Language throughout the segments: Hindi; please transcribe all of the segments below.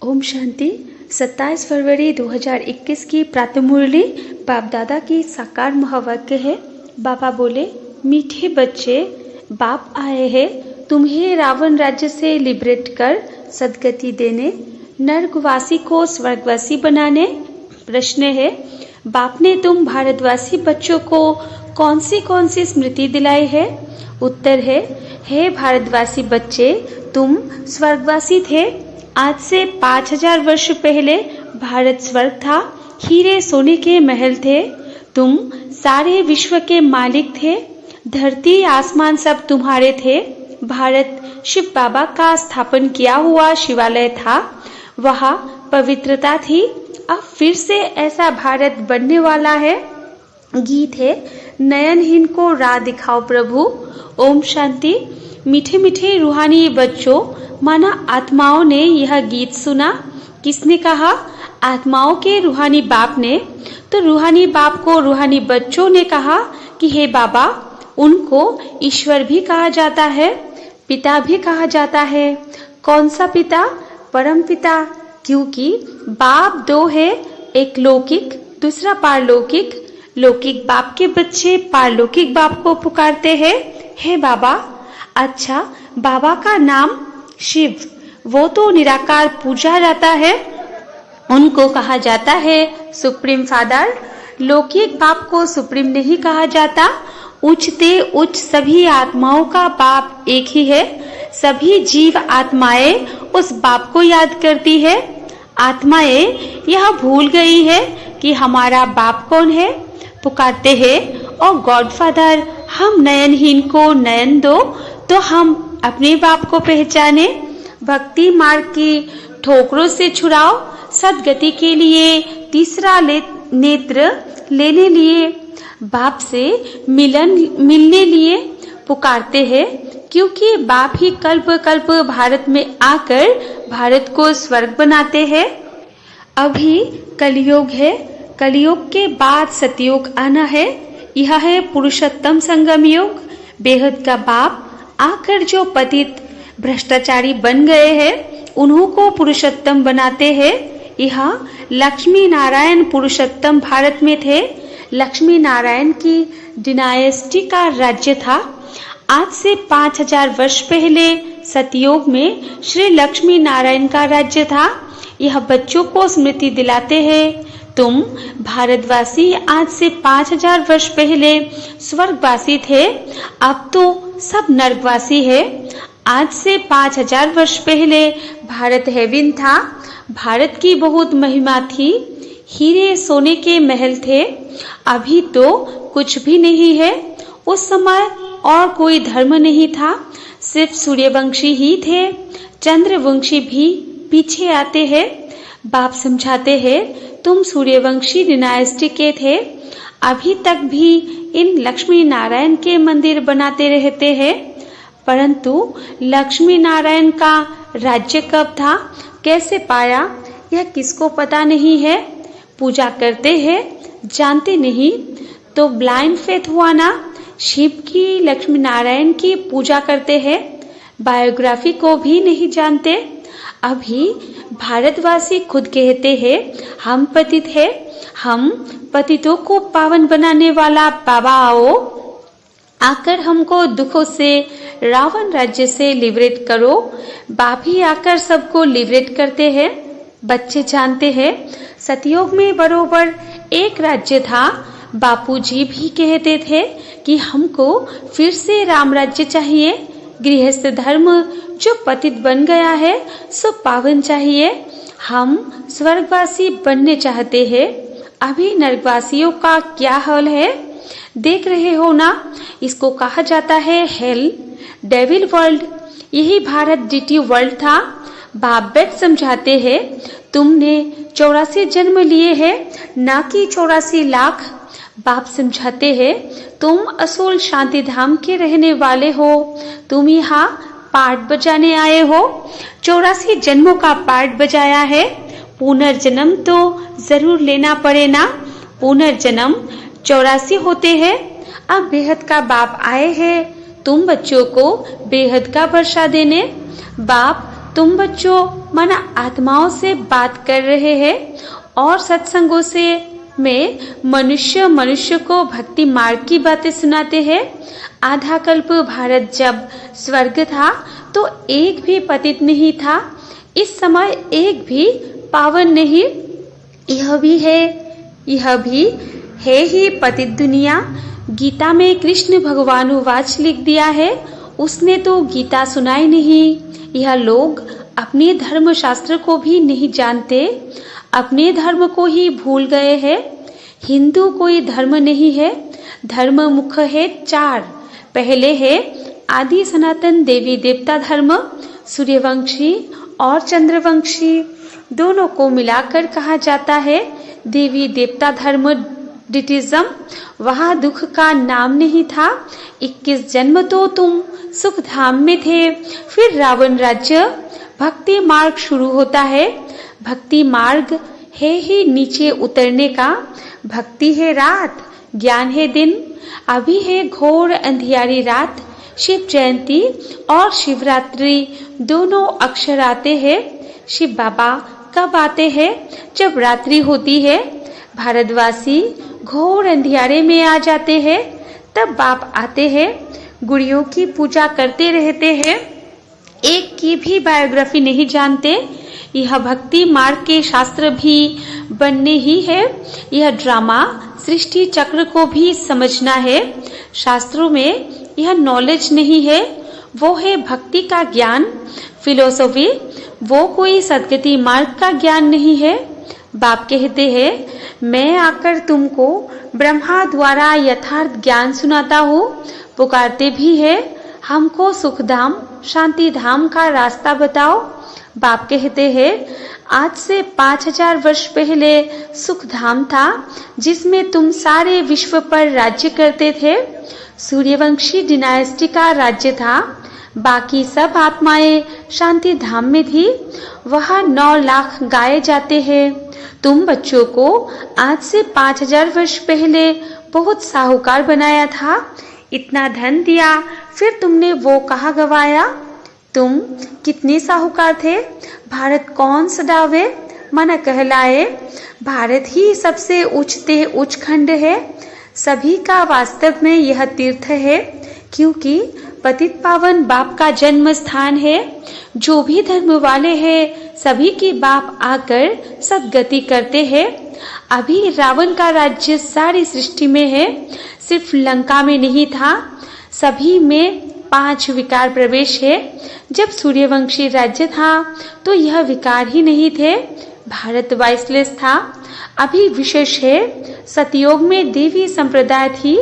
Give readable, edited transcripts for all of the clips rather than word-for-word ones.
ओम शांति। 27 फरवरी 2021 की प्रातः मुरली बाप दादा की साकार महावाक्य है। बाबा बोले, मीठे बच्चे, बाप आए हैं तुम्हें रावण राज्य से लिबरेट कर सदगति देने, नरकवासी को स्वर्गवासी बनाने। प्रश्न है, बाप ने तुम भारतवासी बच्चों को कौन सी स्मृति दिलाई है? उत्तर है, हे भारतवासी बच्चे, तुम स्वर्गवासी थे। आज से 5000 वर्ष पहले भारत स्वर्ग था, हीरे सोने के महल थे, तुम सारे विश्व के मालिक थे, धरती आसमान सब तुम्हारे थे। भारत शिव बाबा का स्थापन किया हुआ शिवालय था, वहाँ पवित्रता थी। अब फिर से ऐसा भारत बनने वाला है। गीत है, नयनहीन को राह दिखाओ प्रभु। ओम शांति। मीठे मीठे रूहानी बच्चों, माना आत्माओं ने यह गीत सुना। किसने कहा? आत्माओं के रूहानी बाप ने। तो रूहानी बाप को रूहानी बच्चों ने कहा कि हे बाबा, उनको ईश्वर भी कहा जाता है, पिता भी कहा जाता है। कौन सा पिता? परम पिता। क्योंकि बाप दो है, एक लौकिक, दूसरा पारलौकिक। लौकिक बाप के बच्चे पारलौकिक बाप को पुकारते हैं, हे बाबा। अच्छा, बाबा का नाम शिव, वो तो निराकार पूजा जाता है, उनको कहा जाता है सुप्रीम फादर। लौकिक बाप को सुप्रीम नहीं कहा जाता। उच्च ते उच्च सभी आत्माओं का बाप एक ही है। सभी जीव आत्माएं उस बाप को याद करती है। आत्माएं यह भूल गई है कि हमारा बाप कौन है। पुकारते हैं, और गॉडफादर, हम नयनहीन को नयन दो तो हम अपने बाप को पहचाने। भक्ति मार्ग की ठोकरों से छुड़ाओ, सदगति के लिए तीसरा नेत्र लेने लिए, बाप से मिलने लिए पुकारते हैं। क्योंकि बाप ही कल्प कल्प भारत में आकर भारत को स्वर्ग बनाते हैं। अभी कलयुग है, कलयुग के बाद सतयुग आना है। यह है पुरुषोत्तम संगम युग। बेहद का बाप आकर जो पतित भ्रष्टाचारी बन गए हैं, उन्हों को पुरुषोत्तम बनाते हैं। यह लक्ष्मी नारायण पुरुषोत्तम भारत में थे। लक्ष्मी नारायण की डिनायस्टी का राज्य था। आज से 5000 वर्ष पहले सतयुग में श्री लक्ष्मी नारायण का राज्य था। यह बच्चों को स्मृति दिलाते हैं, तुम भारतवासी आज से 5000 वर्ष पहले स्वर्गवासी थे, अब तो सब नरकवासी है। आज से 5000 वर्ष पहले भारत हेवन था। भारत की बहुत महिमा थी, हीरे सोने के महल थे। अभी तो कुछ भी नहीं है। उस समय और कोई धर्म नहीं था, सिर्फ सूर्यवंशी ही थे। चंद्रवंशी भी पीछे आते हैं। बाप समझाते हैं, तुम सूर्यवंशी डिनायस्टी के थे। अभी तक भी इन लक्ष्मी नारायण के मंदिर बनाते रहते हैं, परंतु लक्ष्मी नारायण का राज्य कब था, कैसे पाया, यह किसको पता नहीं है। पूजा करते हैं, जानते नहीं, तो ब्लाइंड फेथ हुआ ना। शिव की, लक्ष्मी नारायण की पूजा करते हैं, बायोग्राफी को भी नहीं जानते। अभी भारतवासी खुद कहते हैं, हम पतित है, हम पतितों को पावन बनाने वाला बाबा आओ, आकर हमको दुखों से, रावण राज्य से लिबरेट करो। बाप ही आकर सबको लिबरेट करते हैं। बच्चे जानते हैं, सतयुग में बरोबर एक राज्य था। बापूजी भी कहते थे कि हमको फिर से राम राज्य चाहिए। गृहस्थ धर्म जो पतित बन गया है, सो पावन चाहिए। हम स्वर्गवासी बनने चाहते हैं। अभी नरकवासियों का क्या हाल है, देख रहे हो ना। इसको कहा जाता है हेल, डेविल वर्ल्ड। यही भारत डीटी वर्ल्ड था। बाप बेट समझाते हैं, तुमने 84 जन्म लिए हैं, ना कि 84 लाख। बाप समझाते हैं, तुम असूल शांति धाम के रहने वाले हो, तुम यहाँ पार्ट बजाने आए हो। 84 जन्मों का पार्ट बजाया है। पुनर्जन्म तो जरूर लेना पड़े ना। पुनर्जन्म 84 होते हैं। अब बेहद का बाप आए हैं तुम बच्चों को बेहद का वर्षा देने। बाप तुम बच्चों मन आत्माओं से बात कर रहे हैं और सत्संगों से में मनुष्य को भक्ति मार्ग की बातें सुनाते हैं। आधा कल्प भारत जब स्वर्ग था तो एक भी पतित नहीं था, इस समय एक भी पावन नहीं। यह भी है ही पतित दुनिया। गीता में कृष्ण भगवान वाच लिख दिया है, उसने तो गीता सुनाई नहीं। यह लोग अपने धर्म शास्त्र को भी नहीं जानते, अपने धर्म को ही भूल गए हैं। हिंदू कोई धर्म नहीं है, धर्म मुख्य है 4। पहले है आदि सनातन देवी देवता धर्म, सूर्यवंशी और चंद्रवंशी, दोनों को मिलाकर कहा जाता है देवी देवता धर्म डिटिज्म। वहाँ दुख का नाम नहीं था। 21 जन्म तो तुम सुख धाम में थे। फिर रावण राज्य, भक्ति मार्ग शुरू होता है। भक्ति मार्ग है ही नीचे उतरने का। भक्ति है रात, ज्ञान है दिन। अभी है घोर अंधियारी रात। शिव जयंती और शिवरात्रि दोनों अक्षर आते हैं। शिव बाबा कब आते हैं? जब रात्रि होती है। भारतवासी घोर अंधियारे में आ जाते हैं, तब बाप आते हैं। गुड़ियों की पूजा करते रहते हैं, एक की भी बायोग्राफी नहीं जानते। यह भक्ति मार्ग के शास्त्र भी बनने ही है। यह ड्रामा सृष्टि चक्र को भी समझना है। शास्त्रों में यह नॉलेज नहीं है, वो है भक्ति का ज्ञान, फिलोसॉफी। वो कोई सदगति मार्ग का ज्ञान नहीं है। बाप कहते हैं, मैं आकर तुमको ब्रह्मा द्वारा यथार्थ ज्ञान सुनाता हूँ। पुकारते भी है, हमको सुखधाम शांति धाम का रास्ता बताओ। बाप कहते हैं, आज से 5000 वर्ष पहले सुखधाम था, जिसमें तुम सारे विश्व पर राज्य करते थे। सूर्यवंशी डिनाइस्टी का राज्य था। बाकी सब आत्माएं शांति धाम में थी। वहाँ 9 लाख गाए जाते हैं। तुम बच्चों को आज से 5000 वर्ष पहले बहुत साहूकार बनाया था, इतना धन दिया, फिर तुमने वो कहाँ गवाया? तुम कितने साहूकार थे? भारत कौन सदावे मन कहलाए? भारत ही सबसे उच्च खंड है। सभी का वास्तव में यह तीर्थ है, क्योंकि पतित पावन बाप का जन्म स्थान है। जो भी धर्म वाले हैं, सभी के बाप आकर सदगति करते हैं। अभी रावण का राज्य सारी सृष्टि में है, सिर्फ लंका में नहीं था। सभी में 5 विकार प्रवेश है। जब सूर्यवंशी राज्य था तो यह विकार ही नहीं थे। भारत वाइसलेस था। अभी विशेष है। सतयुग में देवी संप्रदाय थी,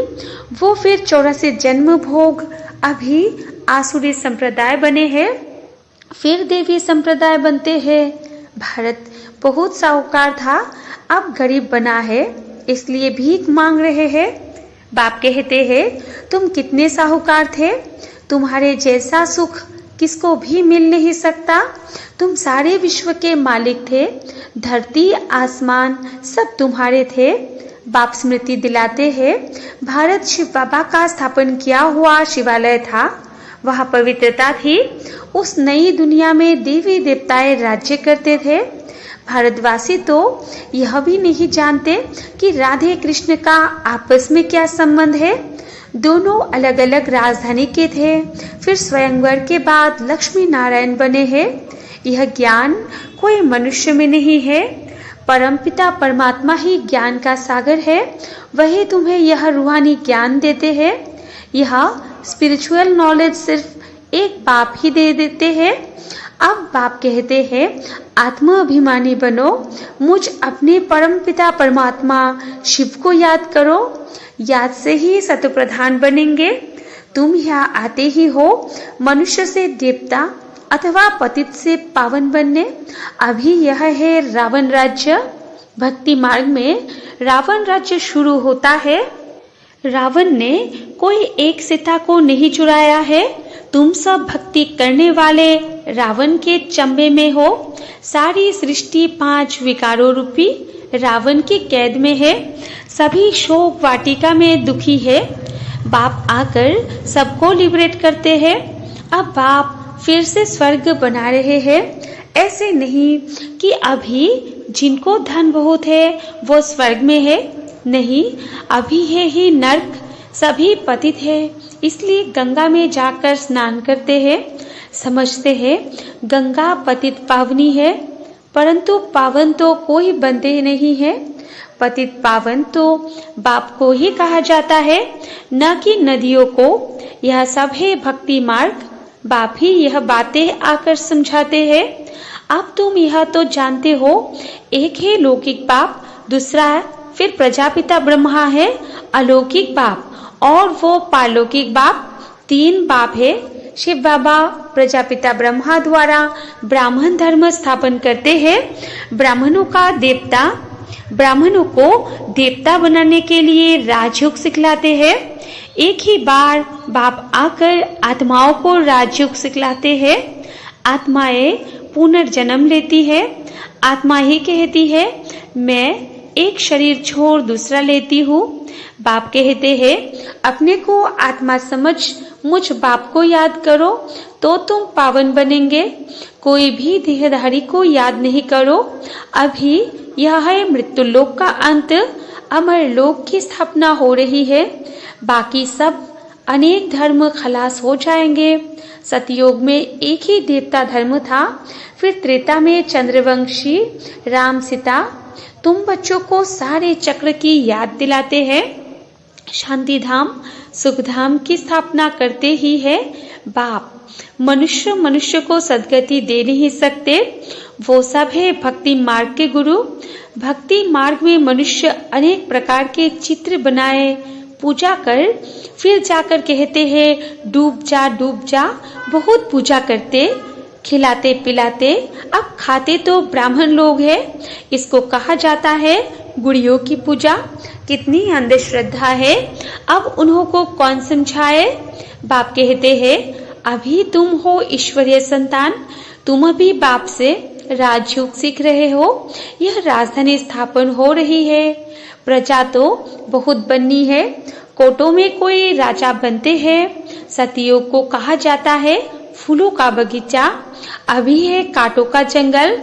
वो फिर 84 जन्म भोग अभी आसुरी संप्रदाय बने हैं, फिर देवी संप्रदाय बनते हैं। भारत बहुत साहूकार था, अब गरीब बना है, इसलिए भीख मांग रहे हैं। बाप कहते हैं, तुम कितने साहूकार थे? तुम्हारे जैसा सुख किसको भी मिल नहीं सकता। तुम सारे विश्व के मालिक थे। धरती आसमान सब तुम्हारे थे। बाप स्मृति दिलाते हैं, भारत शिव बाबा का स्थापन किया हुआ शिवालय था। वहाँ पवित्रता थी। उस नई दुनिया में देवी देवताएं राज्य करते थे। भारतवासी तो यह भी नहीं जानते कि राधे कृष्ण का आपस में क्या संबंध है। दोनों अलग अलग राजधानी के थे। फिर स्वयंवर के बाद लक्ष्मी नारायण बने हैं। यह ज्ञान कोई मनुष्य में नहीं है। परमपिता परमात्मा ही ज्ञान का सागर है। वही तुम्हें यह रूहानी ज्ञान देते हैं। यह स्पिरिचुअल नॉलेज सिर्फ एक बाप ही दे देते हैं। अब बाप कहते हैं, आत्मा अभिमानी बनो। मुझ अपने परमपिता परमात्मा शिव को याद करो। याद से ही सतप्रधान बनेंगे। तुम यहाँ आते ही हो मनुष्य से देवता अथवा पतित से पावन बनने। अभी यह है रावण राज्य। भक्ति मार्ग में रावण राज्य शुरू होता है। रावण ने कोई एक सीता को नहीं चुराया है। तुम सब भक्ति करने वाले रावण के चंबे में हो। सारी सृष्टि 5 विकारों रूपी रावण की कैद में है। सभी शोक वाटिका में दुखी है। बाप आकर सबको लिबरेट करते हैं। अब बाप फिर से स्वर्ग बना रहे हैं। ऐसे नहीं कि अभी जिनको धन बहुत है वो स्वर्ग में है, नहीं, अभी है ही नर्क, सभी पतित है, इसलिए गंगा में जाकर स्नान करते हैं। समझते हैं गंगा पतित पावनी है, परंतु पावन तो कोई बनते नहीं है। पतित पावन तो बाप को ही कहा जाता है, न कि नदियों को। यह सब है भक्ति मार्ग, बाप ही यह बातें आकर समझाते हैं। अब तुम यह तो जानते हो, एक है लौकिक बाप, दूसरा फिर प्रजापिता ब्रह्मा है अलौकिक बाप, और वो पारलौकिक बाप। 3 बाप है। शिव बाबा प्रजापिता ब्रह्मा द्वारा ब्राह्मण धर्म स्थापन करते हैं। ब्राह्मणों को देवता बनाने के लिए राजयोग सिखलाते हैं। एक ही बार बाप आकर आत्माओं को राजयोग सिखलाते हैं। आत्माएं पुनर्जन्म लेती है। आत्मा ही कहती है मैं एक शरीर छोड़ दूसरा लेती हूँ। बाप कहते हैं अपने को आत्मा समझ मुझ बाप को याद करो तो तुम पावन बनेंगे। कोई भी देहधारी को याद नहीं करो। अभी यह है मृत्युलोक का अंत, अमर लोक की स्थापना हो रही है। बाकी सब अनेक धर्म खलास हो जाएंगे। सतयुग में एक ही देवता धर्म था, फिर त्रेता में चंद्रवंशी राम सीता। तुम बच्चों को सारे चक्र की याद दिलाते हैं। शांति धाम सुख धाम की स्थापना करते ही है बाप। मनुष्य को सद्गति दे नहीं सकते, वो सब है भक्ति मार्ग के गुरु। भक्ति मार्ग में मनुष्य अनेक प्रकार के चित्र बनाए पूजा कर फिर जाकर कहते हैं डूब जा। बहुत पूजा करते, खिलाते पिलाते, अब खाते तो ब्राह्मण लोग हैं। इसको कहा जाता है गुड़ियों की पूजा। कितनी अंधश्रद्धा है, अब उन्हों को कौन समझाए। बाप कहते हैं अभी तुम हो ईश्वरीय संतान, तुम अभी बाप से राजयोग सीख रहे हो। यह राजधानी स्थापन हो रही है। प्रजा तो बहुत बननी है, कोटों में कोई राजा बनते हैं। सतयुग को कहा जाता है फूलों का बगीचा, अभी है कांटों का जंगल।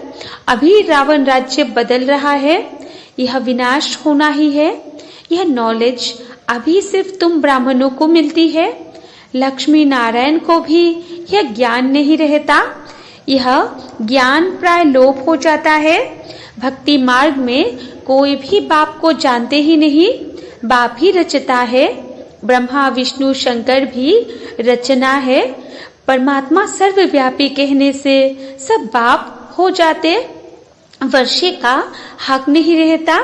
अभी रावण राज्य बदल रहा है, यह विनाश होना ही है। यह नॉलेज अभी सिर्फ तुम ब्राह्मणों को मिलती है, लक्ष्मी नारायण को भी यह ज्ञान नहीं रहता। यह ज्ञान प्राय लोप हो जाता है। भक्ति मार्ग में कोई भी बाप को जानते ही नहीं, बाप ही रचता है। ब्रह्मा विष्णु शंकर भी रचना है। परमात्मा सर्वव्यापी कहने से सब बाप हो जाते, वर्षे का हक नहीं रहता।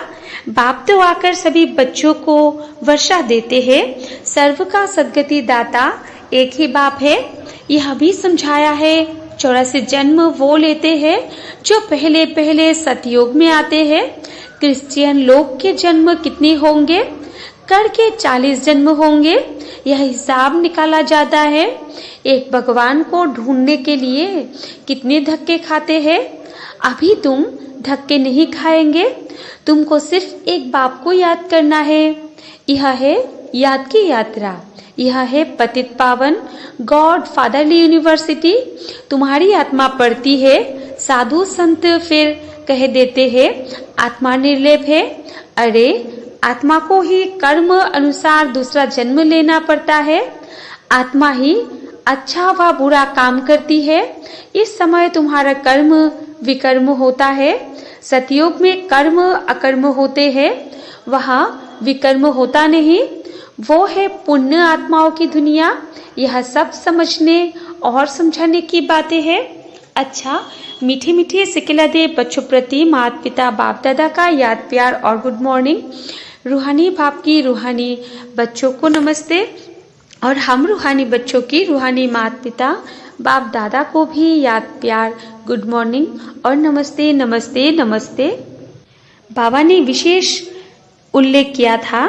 बाप तो आकर सभी बच्चों को वर्षा देते हैं। सर्व का सद्गति दाता एक ही बाप है। यह भी समझाया है 84 जन्म वो लेते हैं जो पहले पहले सतयुग में आते हैं। क्रिश्चियन लोग के जन्म कितने होंगे? कर के 40 जन्म होंगे। यह हिसाब निकाला जाता है। एक भगवान को ढूंढने के लिए कितने धक्के खाते हैं। अभी तुम धक्के नहीं खाएंगे, तुमको सिर्फ एक बाप को याद करना है। यह है याद की यात्रा, यह है पतित पावन गॉड फादरली यूनिवर्सिटी। तुम्हारी आत्मा पढ़ती है, साधु संत फिर कह देते हैं आत्मा निर्लेप है। अरे आत्मा को ही कर्म अनुसार दूसरा जन्म लेना पड़ता है। आत्मा ही अच्छा व बुरा काम करती है। इस समय तुम्हारा कर्म विकर्म होता है। सतयुग में कर्म अकर्म होते हैं, वहाँ विकर्म होता नहीं। वो है पुण्य आत्माओं की दुनिया। यह सब समझने और समझाने की बातें हैं। अच्छा, मीठे मीठे सिकिलदे बच्चों प्रति माता पिता बाप दादा का याद प्यार और गुड मॉर्निंग। रूहानी बाप की रूहानी बच्चों को नमस्ते, और हम रूहानी बच्चों की रूहानी माता पिता बाप दादा को भी याद प्यार गुड मॉर्निंग और नमस्ते नमस्ते नमस्ते। बाबा ने विशेष उल्लेख किया था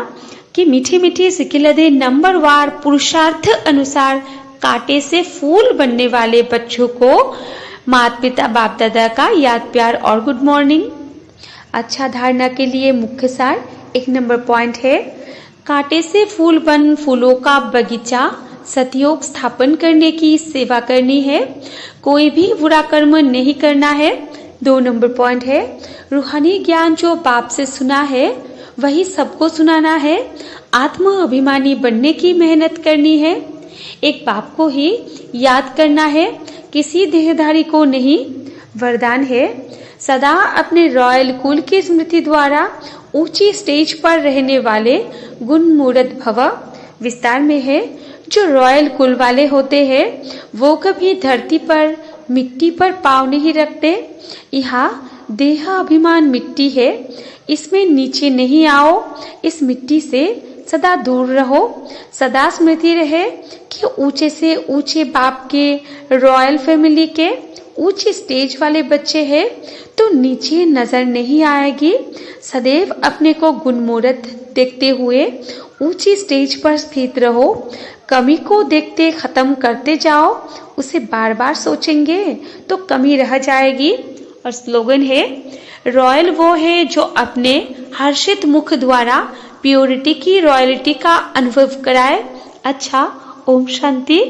कि मीठे मीठे सिकिलदे नंबरवार पुरुषार्थ अनुसार कांटे से फूल बनने वाले बच्चों को माता पिता बाप दादा का याद प्यार और गुड मॉर्निंग। अच्छा, धारणा के लिए मुख्य सार 1 नंबर पॉइंट है, कांटे से फूल बन फूलों का बगीचा सतयोग स्थापन करने की सेवा करनी है, कोई भी बुरा कर्म नहीं करना है। 2 नंबर पॉइंट है, रूहानी ज्ञान जो बाप से सुना है वही सबको सुनाना है। आत्म अभिमानी बनने की मेहनत करनी है, एक बाप को ही याद करना है, किसी देहधारी को नहीं। वरदान है, सदा अपने रॉयल कुल की स्मृति द्वारा ऊंची स्टेज पर रहने वाले गुणमूर्त भव। विस्तार में है, जो रॉयल कुल वाले होते हैं वो कभी धरती पर मिट्टी पर पाँव नहीं रखते। यहाँ देह अभिमान मिट्टी है, इसमें नीचे नहीं आओ, इस मिट्टी से सदा दूर रहो। सदा स्मृति रहे कि ऊंचे से ऊंचे बाप के रॉयल फैमिली के ऊंचे स्टेज वाले बच्चे हैं तो नीचे नजर नहीं आएगी। सदैव अपने को गुणमूर्त देखते हुए ऊंची स्टेज पर स्थित रहो। कमी को देखते खत्म करते जाओ, उसे बार बार सोचेंगे तो कमी रह जाएगी। और स्लोगन है, रॉयल वो है जो अपने हर्षित मुख द्वारा प्योरिटी की रॉयल्टी का अनुभव कराए। अच्छा, ओम शांति।